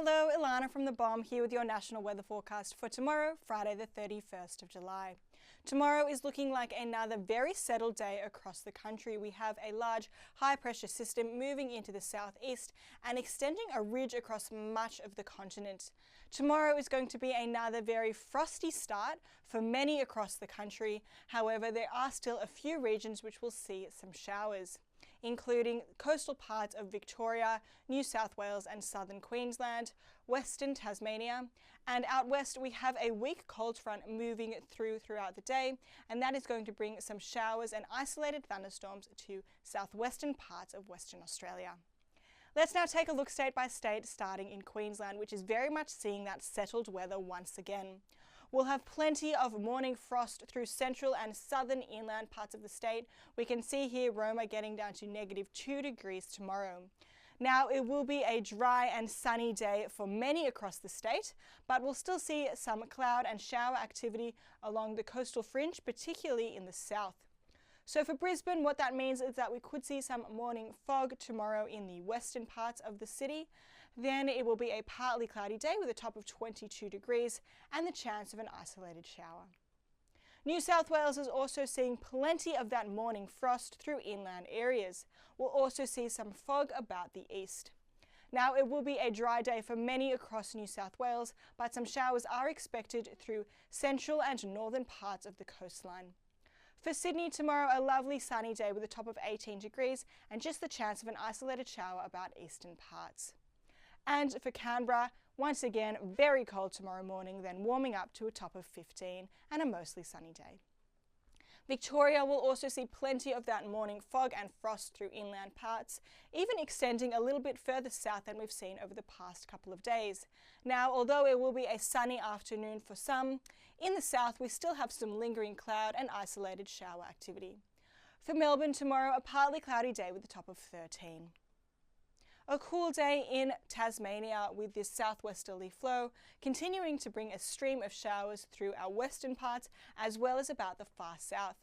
Hello, Ilana from The Bomb here with your national weather forecast for tomorrow, Friday the 31st of July. Tomorrow is looking like another very settled day across the country. We have a large high pressure system moving into the southeast and extending a ridge across much of the continent. Tomorrow is going to be another very frosty start for many across the country. However, there are still a few regions which will see some showers, including coastal parts of Victoria, New South Wales and southern Queensland, western Tasmania, and out west we have a weak cold front moving throughout the day, and that is going to bring some showers and isolated thunderstorms to southwestern parts of Western Australia. Let's now take a look state by state, starting in Queensland, which is very much seeing that settled weather once again. We'll have plenty of morning frost through central and southern inland parts of the state. We can see here Roma getting down to -2 degrees tomorrow. Now, it will be a dry and sunny day for many across the state, but we'll still see some cloud and shower activity along the coastal fringe, particularly in the south. So for Brisbane, what that means is that we could see some morning fog tomorrow in the western parts of the city. Then it will be a partly cloudy day with a top of 22 degrees and the chance of an isolated shower. New South Wales is also seeing plenty of that morning frost through inland areas. We'll also see some fog about the east. Now, it will be a dry day for many across New South Wales, but some showers are expected through central and northern parts of the coastline. For Sydney tomorrow, a lovely sunny day with a top of 18 degrees and just the chance of an isolated shower about eastern parts. And for Canberra, once again, very cold tomorrow morning, then warming up to a top of 15 and a mostly sunny day. Victoria will also see plenty of that morning fog and frost through inland parts, even extending a little bit further south than we've seen over the past couple of days. Now, although it will be a sunny afternoon for some, in the south we still have some lingering cloud and isolated shower activity. For Melbourne tomorrow, a partly cloudy day with a top of 13. A cool day in Tasmania with this southwesterly flow, continuing to bring a stream of showers through our western parts as well as about the far south.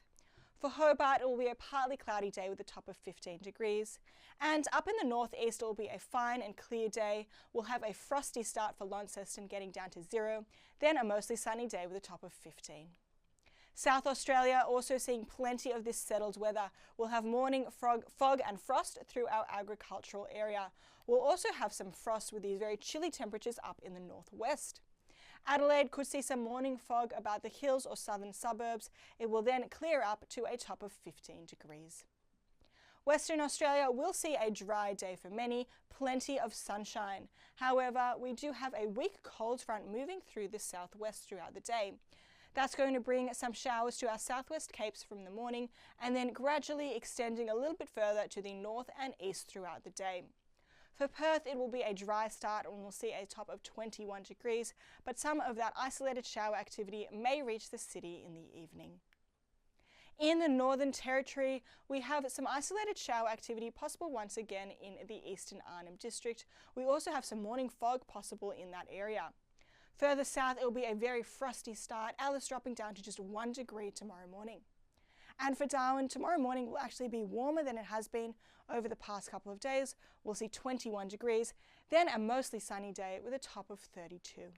For Hobart, it will be a partly cloudy day with a top of 15 degrees. And up in the northeast, it will be a fine and clear day. We'll have a frosty start for Launceston, getting down to 0, then a mostly sunny day with a top of 15. South Australia also seeing plenty of this settled weather. We'll have morning fog and frost through our agricultural area. We'll also have some frost with these very chilly temperatures up in the northwest. Adelaide could see some morning fog about the hills or southern suburbs. It will then clear up to a top of 15 degrees. Western Australia will see a dry day for many, plenty of sunshine. However, we do have a weak cold front moving through the southwest throughout the day. That's going to bring some showers to our southwest capes from the morning and then gradually extending a little bit further to the north and east throughout the day. For Perth, it will be a dry start and we'll see a top of 21 degrees, but some of that isolated shower activity may reach the city in the evening. In the Northern Territory, we have some isolated shower activity possible once again in the eastern Arnhem District. We also have some morning fog possible in that area. Further south, it will be a very frosty start, Alice dropping down to just 1 degree tomorrow morning. And for Darwin, tomorrow morning will actually be warmer than it has been over the past couple of days. We'll see 21 degrees, then a mostly sunny day with a top of 32.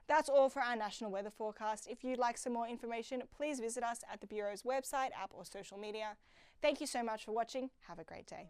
That's all for our national weather forecast. If you'd like some more information, please visit us at the Bureau's website, app or social media. Thank you so much for watching. Have a great day.